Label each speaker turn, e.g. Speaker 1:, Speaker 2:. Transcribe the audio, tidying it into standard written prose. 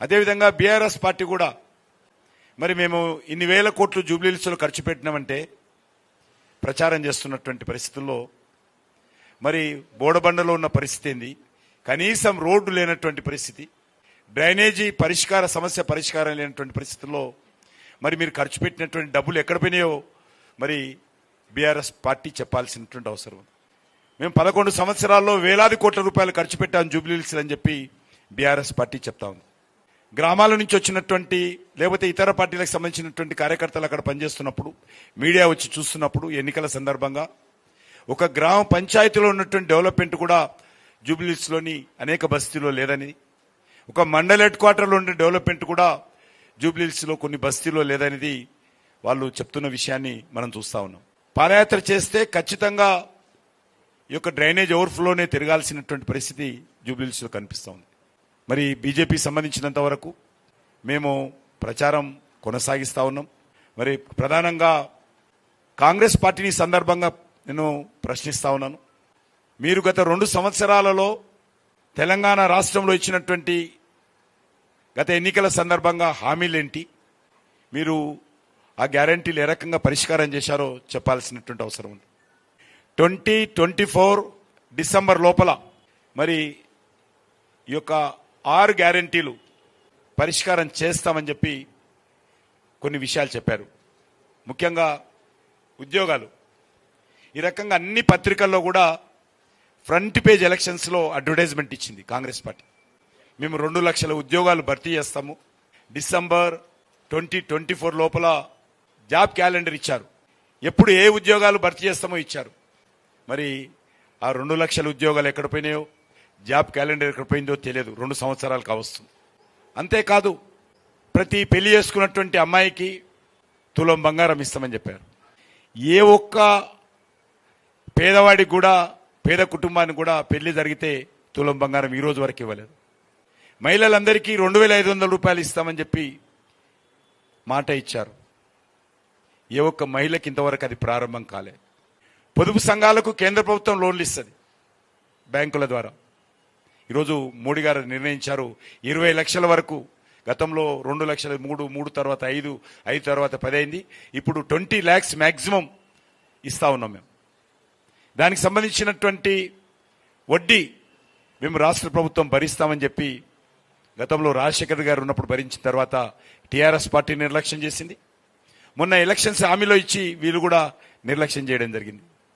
Speaker 1: అదేవిధంగా BRS party కూడా మరి మేము ఇన్ని వేల కోట్లు జూబ్లీహిల్స్లో ఖర్చు పెట్టినామంటే ప్రచారం చేస్తున్నటువంటి పరిస్థితుల్లో మరి బోడబండలో ఉన్న పరిస్థితి ఏంది, కనీసం రోడ్డు లేనటువంటి పరిస్థితి, డ్రైనేజీ సమస్య పరిష్కారం లేనటువంటి పరిస్థితుల్లో మరి మీరు ఖర్చు పెట్టినటువంటి డబ్బులు ఎక్కడ పోయినాయో మరి బీఆర్ఎస్ పార్టీ చెప్పాల్సినటువంటి అవసరం ఉంది. మేము 11 సంవత్సరాల్లో వేలాది కోట్ల రూపాయలు ఖర్చు పెట్టాం జూబ్లీహిల్స్ అని చెప్పి బీఆర్ఎస్ పార్టీ చెప్తా ఉంది. గ్రామాల నుంచి వచ్చినటువంటి లేకపోతే ఇతర పార్టీలకు సంబంధించినటువంటి కార్యకర్తలు అక్కడ పనిచేస్తున్నప్పుడు మీడియా వచ్చి చూస్తున్నప్పుడు ఎన్నికల సందర్భంగా ఒక గ్రామ పంచాయతీలో ఉన్నటువంటి డెవలప్మెంట్ కూడా జూబ్లీహిల్స్లోని అనేక బస్తీలో లేదని, ఒక మండల్ హెడ్ క్వార్టర్లో ఉండే డెవలప్మెంట్ కూడా జూబ్లీహిల్స్లో కొన్ని బస్తీలో లేదనేది వాళ్ళు చెప్తున్న విషయాన్ని మనం చూస్తా ఉన్నాం. పాదయాత్ర చేస్తే ఖచ్చితంగా ఈ యొక్క డ్రైనేజ్ ఓవర్ఫ్లోనే తిరగాల్సినటువంటి పరిస్థితి జూబ్లీహిల్స్లో కనిపిస్తూ ఉంది. మరి బీజేపీ సంబంధించినంత వరకు మేము ప్రచారం కొనసాగిస్తూ ఉన్నాం. మరి ప్రధానంగా కాంగ్రెస్ పార్టీని సందర్భంగా నేను ప్రశ్నిస్తా ఉన్నాను. మీరు గత 2 సంవత్సరాలలో తెలంగాణ రాష్ట్రంలో ఇచ్చినటువంటి గత ఎన్నికల సందర్భంగా హామీలేంటి, మీరు ఆ గ్యారంటీలు ఏ రకంగా పరిష్కారం చేశారో చెప్పాల్సినటువంటి అవసరం ఉంది. 2024 డిసెంబర్ లోపల మరి ఈ యొక్క 6 గ్యారంటీలు పరిష్కారం చేస్తామని చెప్పి కొన్ని విషయాలు చెప్పారు. ముఖ్యంగా ఉద్యోగాలు, ఈ రకంగా అన్ని పత్రికల్లో కూడా ఫ్రంట్ పేజ్ ఎలక్షన్స్లో అడ్వర్టైజ్మెంట్ ఇచ్చింది కాంగ్రెస్ పార్టీ. మేము 2 లక్షల ఉద్యోగాలు భర్తీ చేస్తాము, డిసెంబర్ 2024 లోపల జాబ్ క్యాలెండర్ ఇచ్చారు. ఎప్పుడు ఏ ఉద్యోగాలు భర్తీ చేస్తామో ఇచ్చారు. మరి ఆ 2 లక్షల ఉద్యోగాలు ఎక్కడ పోయినాయో, జాబ్ క్యాలెండర్ ఎక్కడ పోయిందో తెలియదు. 2 సంవత్సరాలు కావస్తుంది. అంతేకాదు ప్రతి పెళ్లి చేసుకున్నటువంటి అమ్మాయికి తులం బంగారం ఇస్తామని చెప్పారు. ఏ ఒక్క పేదవాడికి కూడా, పేద కుటుంబానికి కూడా పెళ్లి జరిగితే తులం బంగారం ఈ రోజు వరకు ఇవ్వలేదు. మహిళలందరికీ 2500 రూపాయలు ఇస్తామని చెప్పి మాట ఇచ్చారు. ఏ ఒక్క మహిళకి ఇంతవరకు అది ప్రారంభం కాలే. పొదుపు సంఘాలకు కేంద్ర ప్రభుత్వం లోన్లు ఇస్తుంది బ్యాంకుల ద్వారా. ఈరోజు మోడీ గారు నిర్ణయించారు 20 లక్షల వరకు. గతంలో 2 లక్షలు, 3 తర్వాత 5 తర్వాత 10 అయింది. ఇప్పుడు 20 lakhs మ్యాక్సిమం ఇస్తా ఉన్నాం మేము. దానికి సంబంధించినటువంటి వడ్డీ మేము రాష్ట్ర ప్రభుత్వం భరిస్తామని చెప్పి గతంలో రాజశేఖర్ గారు ఉన్నప్పుడు భరించిన తర్వాత టీఆర్ఎస్ పార్టీ నిర్లక్ష్యం చేసింది. మొన్న ఎలక్షన్స్ హామీలో ఇచ్చి వీళ్ళు కూడా నిర్లక్ష్యం చేయడం జరిగింది.